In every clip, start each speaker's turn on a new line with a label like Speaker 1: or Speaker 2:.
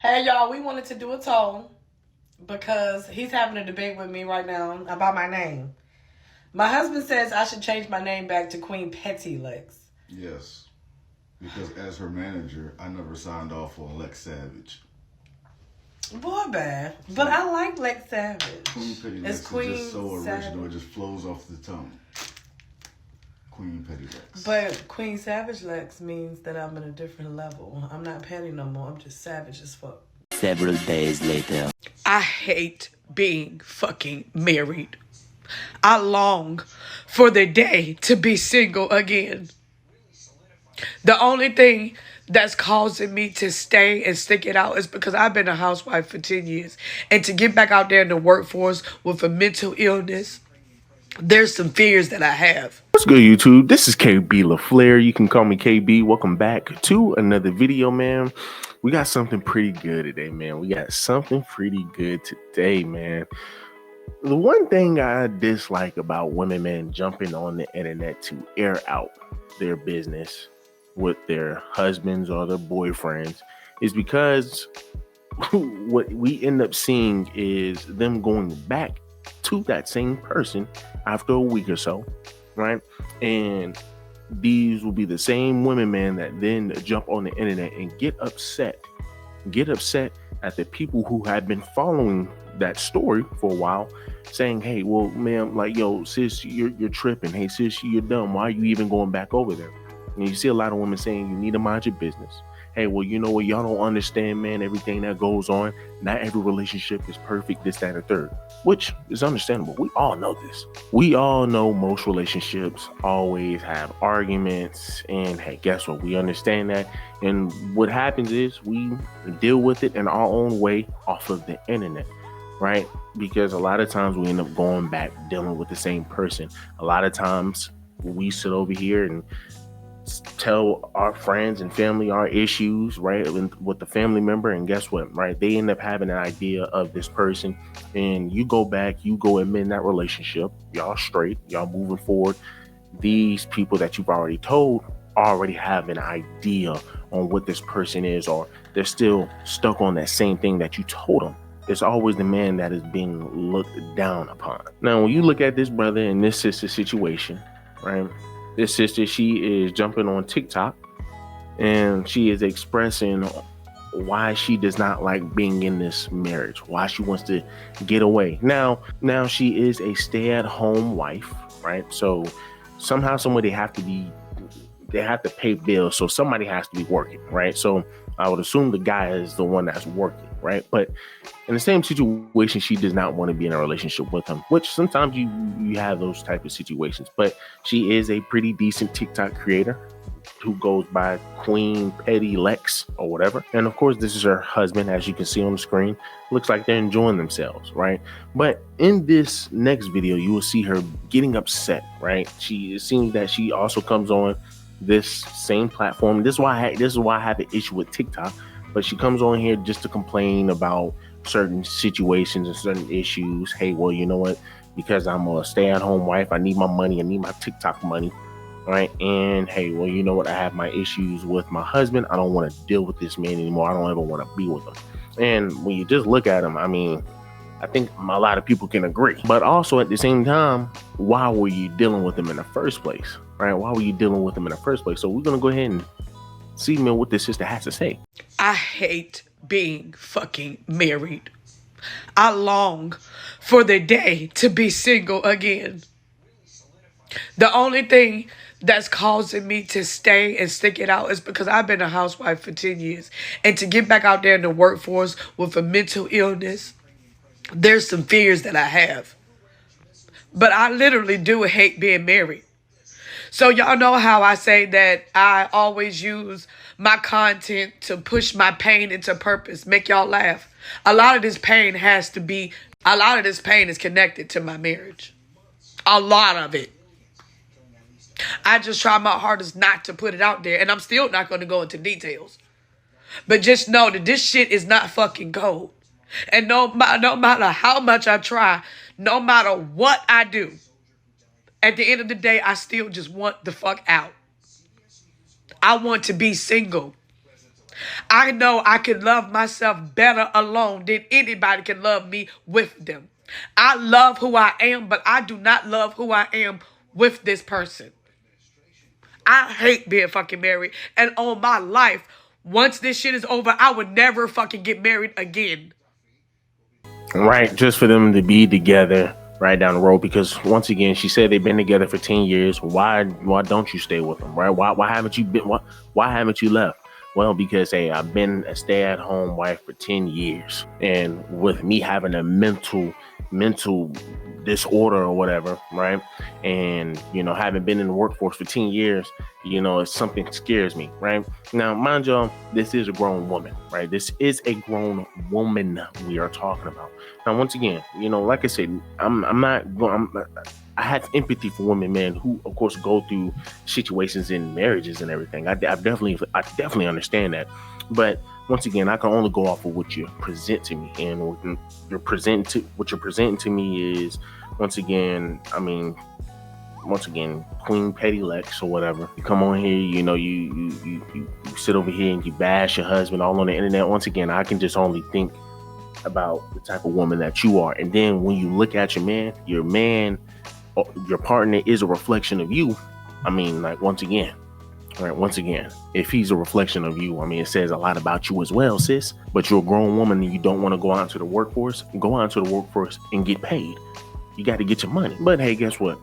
Speaker 1: Hey y'all, we wanted to do a poll because he's having a debate with me right now about my name. My husband says I should change my name back to Queen Petty Lex.
Speaker 2: Yes, because as her manager, I never signed off on Lex Savage.
Speaker 1: Boy, bad. But I like Lex Savage.
Speaker 2: Queen Petty Lex is just so original, it just flows off the tongue. Queen Petty Lex.
Speaker 1: But Queen Savage Lex means that I'm in a different level. I'm not petty no more. I'm just savage as fuck.
Speaker 3: Several days later.
Speaker 1: I hate being fucking married. I long for the day to be single again. The only thing that's causing me to stay and stick it out is because I've been a housewife for 10 years. And to get back out there in the workforce with a mental illness, there's some fears that I have.
Speaker 4: What's good, YouTube? This is KB LaFleur. You can call me KB. Welcome back to another video, man. We got something pretty good today, man. The one thing I dislike about women, man, jumping on the internet to air out their business with their husbands or their boyfriends is because what we end up seeing is them going back to that same person after a week or so, right? And these will be the same women, man, that then jump on the internet and get upset at the people who have been following that story for a while, saying, hey, well, ma'am, like, yo, sis, you're tripping. Hey, sis, you're dumb. Why are you even going back over there? And you see a lot of women saying you need to mind your business. Hey, well, you know what? Y'all don't understand, man, everything that goes on. Not every relationship is perfect, this, that, and third, which is understandable. We all know this. We all know most relationships always have arguments. And hey, guess what? We understand that. And what happens is we deal with it in our own way off of the internet, right? Because a lot of times we end up going back dealing with the same person. A lot of times we sit over here and tell our friends and family our issues, right, with the family member, and guess what, right, they end up having an idea of this person, and you go back, you go amend that relationship, y'all straight, y'all moving forward. These people that you've already told already have an idea on what this person is, or they're still stuck on that same thing that you told them. It's always the man that is being looked down upon. Now, when you look at this brother and this sister situation, right, this sister, she is jumping on TikTok and she is expressing why she does not like being in this marriage, why she wants to get away. Now she is a stay-at-home wife, right? So somehow, somebody they have to pay bills, so somebody has to be working, right? So I would assume the guy is the one that's working, right? But in the same situation, she does not want to be in a relationship with him, which sometimes you have those type of situations. But she is a pretty decent TikTok creator who goes by Queen Petty Lex or whatever. And of course, this is her husband, as you can see on the screen. Looks like they're enjoying themselves, right? But in this next video, you will see her getting upset, right? It seems that she also comes on this same platform. This is why I have an issue with TikTok. But she comes on here just to complain about certain situations and certain issues. Hey, well, you know what? Because I'm a stay-at-home wife, I need my money. I need my TikTok money, right? And hey, well, you know what? I have my issues with my husband. I don't want to deal with this man anymore. I don't ever want to be with him. And when you just look at him, I mean, I think a lot of people can agree. But also at the same time, why were you dealing with him in the first place, right? Why were you dealing with him in the first place? So we're going to go ahead and see, man, what this sister has to say.
Speaker 1: I hate being fucking married. I long for the day to be single again. The only thing that's causing me to stay and stick it out is because I've been a housewife for 10 years. And to get back out there in the workforce with a mental illness, there's some fears that I have. But I literally do hate being married. So y'all know how I say that I always use my content to push my pain into purpose, make y'all laugh. A lot of this pain is connected to my marriage. A lot of it. I just try my hardest not to put it out there, and I'm still not going to go into details. But just know that this shit is not fucking gold. And no matter how much I try, no matter what I do, at the end of the day, I still just want the fuck out. I want to be single. I know I can love myself better alone than anybody can love me with them. I love who I am, but I do not love who I am with this person. I hate being fucking married. And on my life, once this shit is over, I would never fucking get married again.
Speaker 4: Right, just for them to be together right down the road. Because once again, she said they've been together for 10 years. Why don't you stay with them, right? Why haven't you been? Why haven't you left? Well, because hey, I've been a stay-at-home wife for 10 years, and with me having a mental disorder or whatever, right? And having been in the workforce for 10 years, it's something that scares me, right? Now, mind y'all, this is a grown woman, right? This is a grown woman we are talking about. Now, once again, like I said, I have empathy for women, man, who of course go through situations in marriages and everything. I definitely understand that. But once again, I can only go off of what you present to me, and what you're presenting to me is, once again, Queen Petty Lex or whatever. You come on here, you sit over here and you bash your husband all on the internet. Once again, I can just only think about the type of woman that you are. And then when you look at your partner is a reflection of you. Once again, if he's a reflection of you, it says a lot about you as well, sis. But you're a grown woman and you don't want to go out into the workforce. Go out into the workforce and get paid. You got to get your money. But hey, guess what?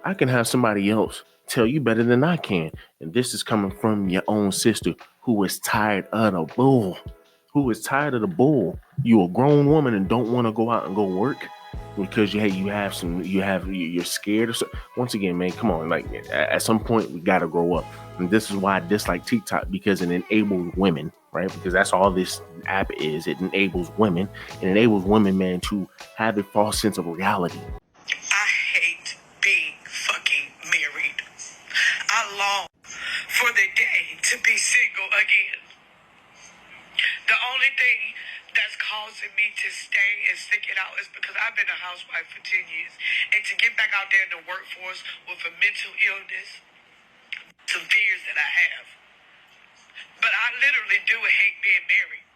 Speaker 4: I can have somebody else tell you better than I can. And this is coming from your own sister who is tired of the bull. You a grown woman and don't want to go out and go work because you're scared or so. Once again, man, come on. Like, at some point we got to grow up. And this is why I dislike TikTok, because it enables women, right? Because that's all this app is. It enables women. It enables women, man, to have a false sense of reality.
Speaker 1: I hate being fucking married. I long for the day to be single again. The only thing that's causing me to stay and stick it out is because I've been a housewife for 10 years. And to get back out there in the workforce with a mental illness, some fears that I have. But I literally do hate being married.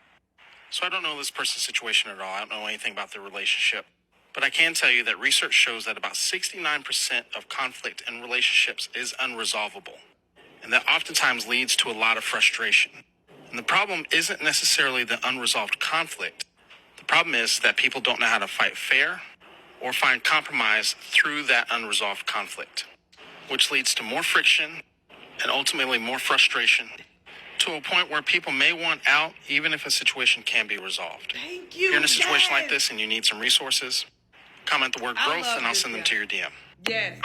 Speaker 5: So I don't know this person's situation at all. I don't know anything about their relationship. But I can tell you that research shows that about 69% of conflict in relationships is unresolvable. And that oftentimes leads to a lot of frustration. And the problem isn't necessarily the unresolved conflict. The problem is that people don't know how to fight fair or find compromise through that unresolved conflict, which leads to more friction and ultimately more frustration, to a point where people may want out even if a situation can be resolved.
Speaker 1: Thank you.
Speaker 5: If you're in a situation like this and you need some resources, comment the word growth and I'll send them to your DM.
Speaker 1: Yes.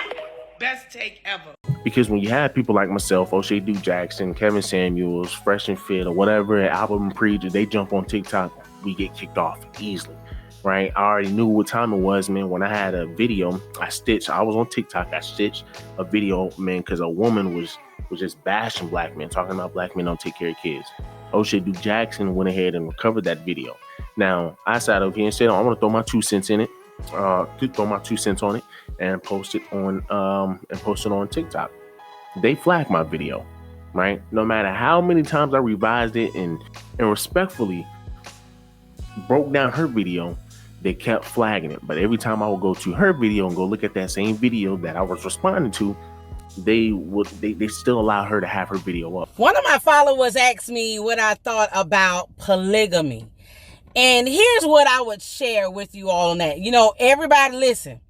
Speaker 1: Best take ever.
Speaker 4: Because when you have people like myself, O'Shea Duke Jackson, Kevin Samuels, Fresh and Fit, or whatever, album preacher, they jump on TikTok, we get kicked off easily, right? I already knew what time it was, man. When I had a video, I was on TikTok, I stitched a video, man, because a woman was just bashing black men, talking about black men don't take care of kids. O'Shea Duke Jackson went ahead and recovered that video. Now, I sat over here and said, I want to throw my 2 cents in it. Throw my 2 cents on it and post it on TikTok. They flagged my video, right? No matter how many times I revised it and respectfully broke down her video, they kept flagging it. But every time I would go to her video and go look at that same video that I was responding to, they still allow her to have her video up.
Speaker 6: One of my followers asked me what I thought about polygamy. And here's what I would share with you all on that. Everybody listen.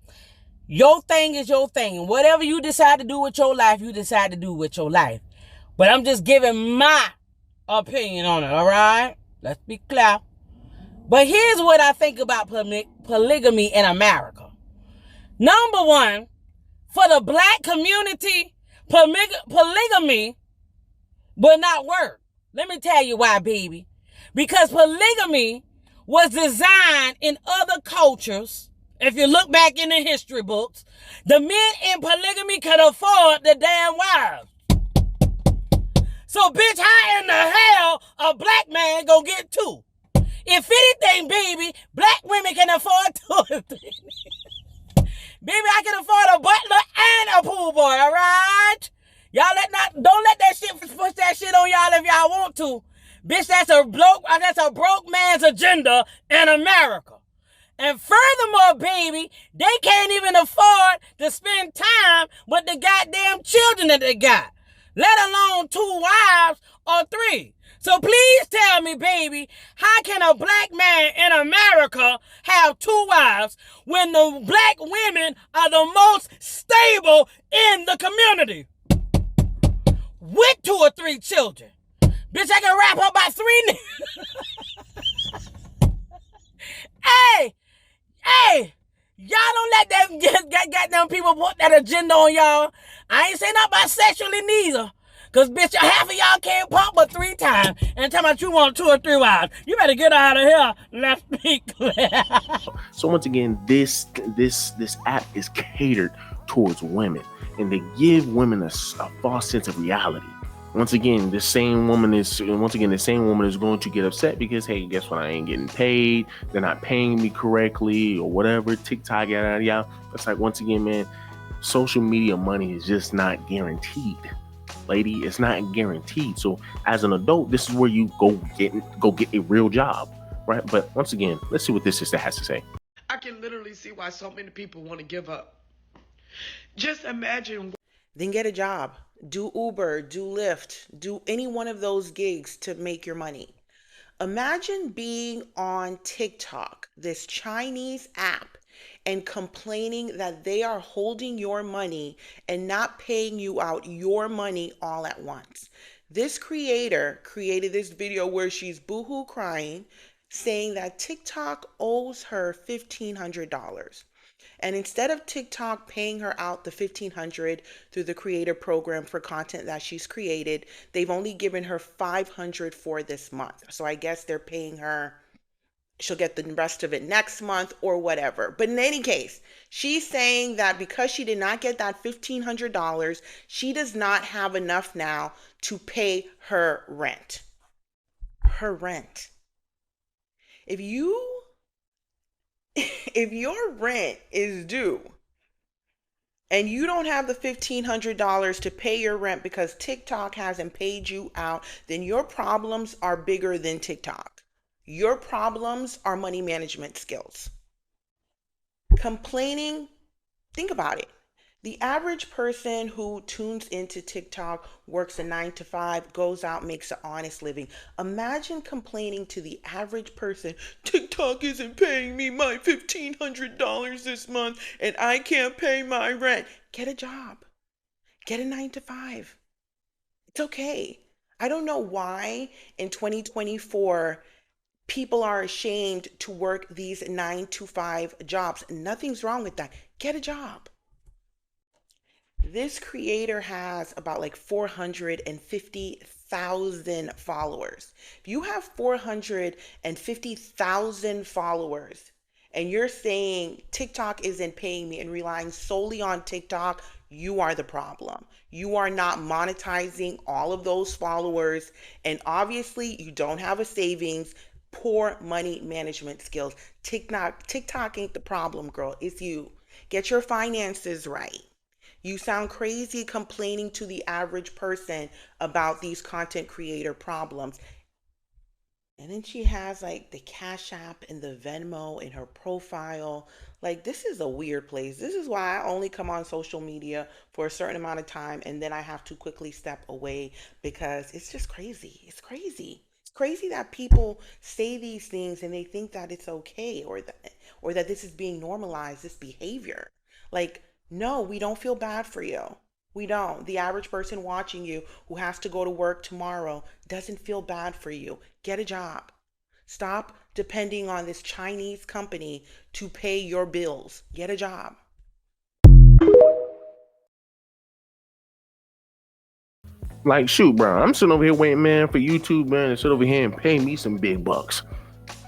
Speaker 6: Your thing is your thing. And whatever you decide to do with your life, you decide to do with your life. But I'm just giving my opinion on it, all right? Let's be clear. But here's what I think about polygamy in America. Number one, for the black community, polygamy will not work. Let me tell you why, baby. Because polygamy was designed in other cultures. If you look back in the history books, the men in polygamy could afford the damn wives. So, bitch, how in the hell a black man gonna get 2? If anything, baby, black women can afford 2. Baby, I can afford a butler and a pool boy, all right? Don't let that shit push that shit on y'all if y'all want to. Bitch, that's a broke man's agenda in America. And furthermore, baby, they can't even afford to spend time with the goddamn children that they got, let alone 2 wives or 3. So please tell me, baby, how can a black man in America have 2 wives when the black women are the most stable in the community with 2 or 3 children? Bitch, I can wrap up by 3 Hey, y'all don't let them get them people put that agenda on y'all. I ain't saying nothing about sexually neither. Cause bitch, half of y'all can't pump but 3 times and tell me you want 2 or 3 wives. You better get out of here. Let's be clear.
Speaker 4: So once again, this app is catered towards women, and they give women a false sense of reality. Once again, the same woman is going to get upset because, hey, guess what? I ain't getting paid. They're not paying me correctly or whatever. TikTok, yada, yada. It's like, once again, man, social media money is just not guaranteed. Lady, it's not guaranteed. So as an adult, this is where you go get a real job, right? But once again, let's see what this sister has to say.
Speaker 1: I can literally see why so many people want to give up. Just imagine.
Speaker 7: Then get a job. Do Uber, do Lyft, do any one of those gigs to make your money. Imagine being on TikTok, this Chinese app, and complaining that they are holding your money and not paying you out your money all at once. This creator created this video where she's boohoo crying, saying that TikTok owes her $1,500. And instead of TikTok paying her out the $1,500 through the creator program for content that she's created, they've only given her $500 for this month. So I guess they're paying her, she'll get the rest of it next month or whatever. But in any case, she's saying that because she did not get that $1,500, she does not have enough now to pay her rent. Her rent. If your rent is due and you don't have the $1,500 to pay your rent because TikTok hasn't paid you out, then your problems are bigger than TikTok. Your problems are money management skills. Complaining, think about it. The average person who tunes into TikTok works a 9 to 5, goes out, makes an honest living. Imagine complaining to the average person, TikTok isn't paying me my $1,500 this month and I can't pay my rent. Get a job. Get a 9 to 5. It's okay. I don't know why in 2024 people are ashamed to work these 9 to 5 jobs. Nothing's wrong with that. Get a job. This creator has about like 450,000 followers. If you have 450,000 followers and you're saying TikTok isn't paying me and relying solely on TikTok, you are the problem. You are not monetizing all of those followers. And obviously you don't have a savings, poor money management skills. TikTok ain't the problem, girl. It's you. Get your finances right. You sound crazy complaining to the average person about these content creator problems. And then she has like the Cash App and the Venmo in her profile. Like, this is a weird place. This is why I only come on social media for a certain amount of time and then I have to quickly step away because it's just crazy. It's crazy. It's crazy that people say these things and they think that it's okay or that this is being normalized, this behavior. Like, no, we don't feel bad for you. We don't. The average person watching you who has to go to work tomorrow doesn't feel bad for you. Get a job. Stop depending on this Chinese company to pay your bills. Get a job.
Speaker 4: Like, shoot, bro, I'm sitting over here waiting, man, for YouTube, man, to sit over here and pay me some big bucks.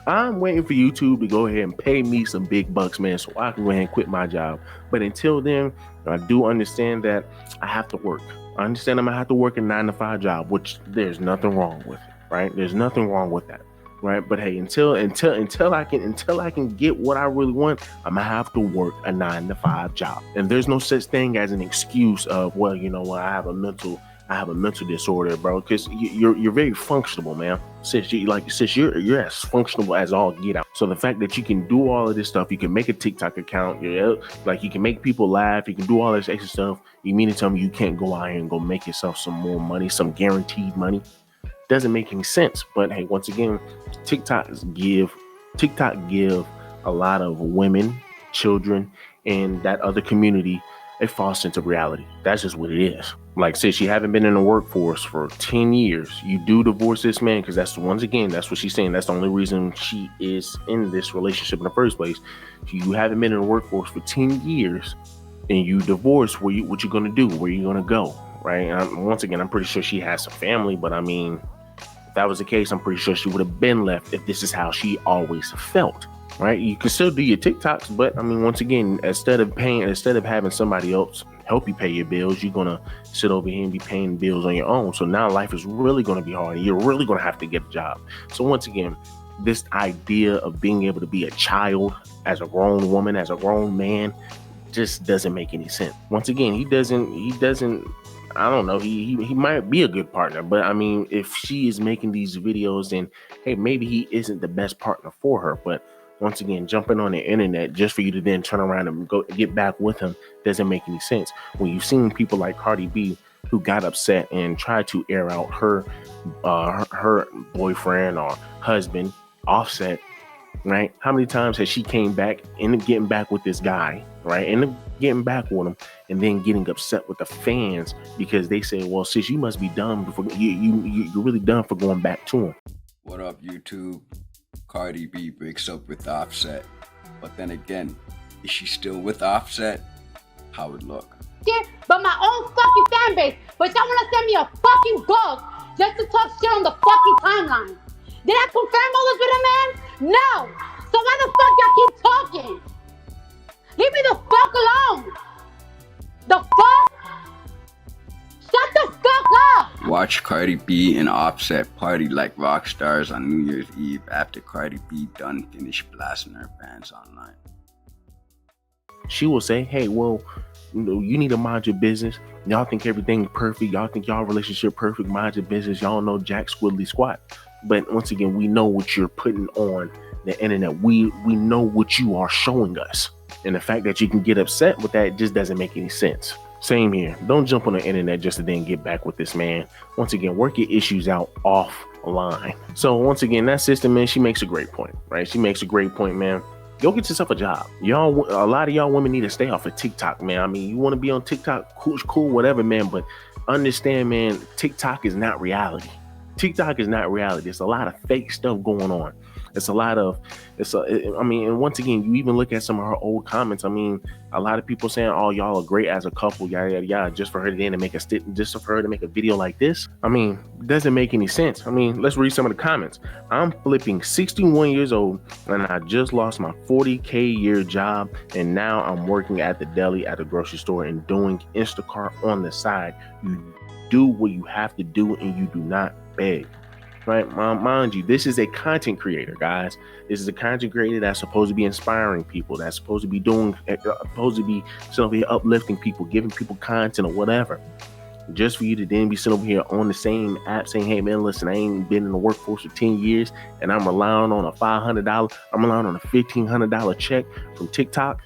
Speaker 4: I'm waiting for YouTube to go ahead and pay me some big bucks, man, so I can go ahead and quit my job. But until then, I do understand that I have to work. I understand I'm gonna have to work a 9 to 5 job, which there's nothing wrong with it, right? There's nothing wrong with that, right? But hey, until I can get what I really want, I'm gonna have to work a 9 to 5 job. And there's no such thing as an excuse of, well, you know what, I have a mental disorder, bro, because you're very functional, man. sis, you're as functional as all get out. So the fact that you can do all of this stuff, you can make a TikTok account, you can make people laugh, you can do all this extra stuff. You mean to tell me you can't go out here and go make yourself some more money, some guaranteed money? Doesn't make any sense. But hey, once again, TikTok give a lot of women, children, and that other community a false sense of reality. That's just what it is. Like, since you haven't been in the workforce for 10 years, you do divorce this man, because that's what she's saying. That's the only reason she is in this relationship in the first place. You haven't been in the workforce for 10 years and you divorce. What you going to do? Where you going to go? Right. Once again, I'm pretty sure she has some family, but I mean, if that was the case, I'm pretty sure she would have been left if this is how she always felt. Right? You can still do your TikToks, but I mean, once again, instead of having somebody else help you pay your bills, you're gonna sit over here and be paying bills on your own. So now life is really gonna be hard, and you're really gonna have to get a job. So once again, this idea of being able to be a child as a grown woman, as a grown man, just doesn't make any sense. Once again, he doesn't. I don't know. He might be a good partner, but I mean, if she is making these videos, then hey, maybe he isn't the best partner for her. But once again, jumping on the internet just for you to then turn around and go get back with him doesn't make any sense. When you've seen people like Cardi B who got upset and tried to air out her boyfriend or husband, Offset, right? How many times has she came back, ended up getting back with this guy, right? Ended up getting back with him, and then getting upset with the fans because they say, well, sis, you must be dumb. You're really dumb for going back to him.
Speaker 8: What up, YouTube? Cardi B breaks up with Offset. But then again, is she still with Offset? How it look?
Speaker 9: But my own fucking fan base. But y'all wanna send me a fucking book just to talk shit on the fucking timeline. Did I confirm all this with a man? No. So why the fuck y'all keep talking? Leave me the fuck alone. The fuck? Shut the fuck up!
Speaker 8: Watch Cardi B and Offset party like rock stars on New Year's Eve after Cardi B done finished blasting her fans online.
Speaker 4: She will say, hey, well, you need to mind your business. Y'all think everything's perfect. Y'all think y'all relationship perfect. Mind your business. Y'all know jack squiddly squat. But once again, we know what you're putting on the internet. We know what you are showing us. And the fact that you can get upset with that just doesn't make any sense. Same here. Don't jump on the internet just to then get back with this man. Once again, work your issues out offline. So once again, that sister, man, she makes a great point, right? She makes a great point, man. Go get yourself a job. Y'all, a lot of y'all women need to stay off of TikTok, man. I mean, you want to be on TikTok, cool, whatever, man. But understand, man, TikTok is not reality. TikTok is not reality. There's a lot of fake stuff going on. And once again, you even look at some of her old comments. I mean, a lot of people saying, oh, y'all are great as a couple, yada, yada, yada, just for her to make a video like this. I mean, it doesn't make any sense. I mean, let's read some of the comments. I'm flipping 61 years old and I just lost my 40K year job. And now I'm working at the deli at the grocery store and doing Instacart on the side. You do what you have to do and you do not beg. Right, mind you, this is a content creator, guys. This is a content creator that's supposed to be inspiring people. That's supposed to be sitting over here uplifting people, giving people content or whatever. Just for you to then be sitting over here on the same app saying, "Hey, man, listen, I ain't been in the workforce for 10 years, and I'm relying on a $500. I'm relying on a $1,500 check from TikTok."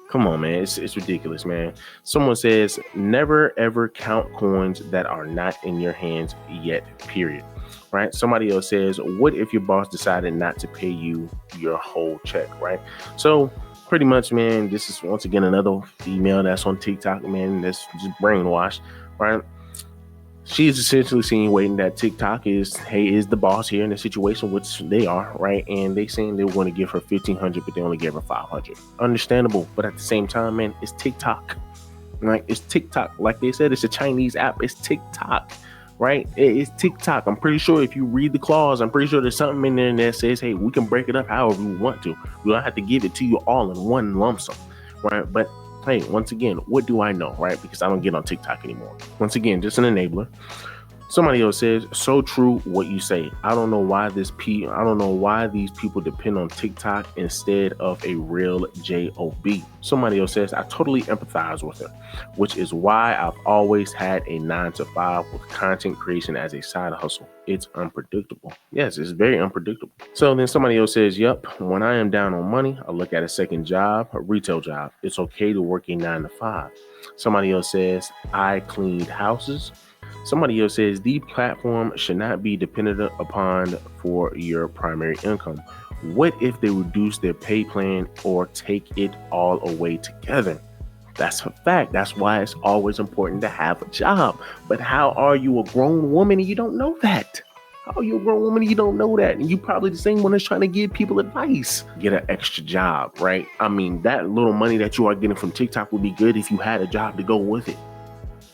Speaker 4: Come on, man. It's ridiculous, man. Someone says, never ever count coins that are not in your hands yet, period. Right? Somebody else says, what if your boss decided not to pay you your whole check? Right? So pretty much, man, this is once again another female that's on TikTok, man, that's just brainwashed, right? She's essentially insinuating that TikTok is the boss here in the situation, which they are, right? And they saying they're going to give her $1,500, but they only gave her $500. Understandable, but at the same time, man, it's TikTok. Right? It's TikTok. Like they said, it's a Chinese app. It's TikTok. Right? It's TikTok. I'm pretty sure if you read the clause, I'm pretty sure there's something in there that says, hey, we can break it up however we want to. We don't have to give it to you all in one lump sum. Right? But hey, once again, what do I know? Right? Because I don't get on TikTok anymore. Once again, just an enabler. Somebody else says, so true what you say. I don't know why these people depend on TikTok instead of a real job. Somebody else says, I totally empathize with her, which is why I've always had a 9-to-5 with content creation as a side hustle. It's unpredictable. Yes, it's very unpredictable. So then somebody else says, yep, when I am down on money, I look at a second job, a retail job. It's okay to work a 9-to-5. Somebody else says, I cleaned houses. Somebody else says the platform should not be dependent upon for your primary income. What if they reduce their pay plan or take it all away together? That's a fact. That's why it's always important to have a job. But how are you a grown woman and you don't know that? How are you a grown woman and you don't know that? And you probably the same one that's trying to give people advice. Get an extra job, right? I mean, that little money that you are getting from TikTok would be good if you had a job to go with it,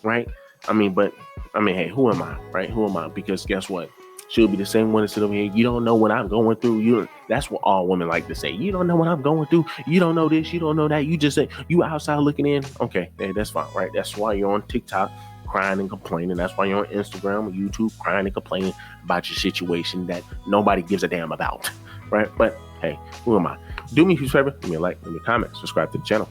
Speaker 4: right? Hey, who am I, right? Who am I? Because guess what? She'll be the same one that sit over here. You don't know what I'm going through. That's what all women like to say. You don't know what I'm going through. You don't know this. You don't know that. You just say you outside looking in. Okay, hey, that's fine, right? That's why you're on TikTok crying and complaining. That's why you're on Instagram or YouTube crying and complaining about your situation that nobody gives a damn about, right? But hey, who am I? Do me a huge favor. Give me a like, give me a comment, subscribe to the channel.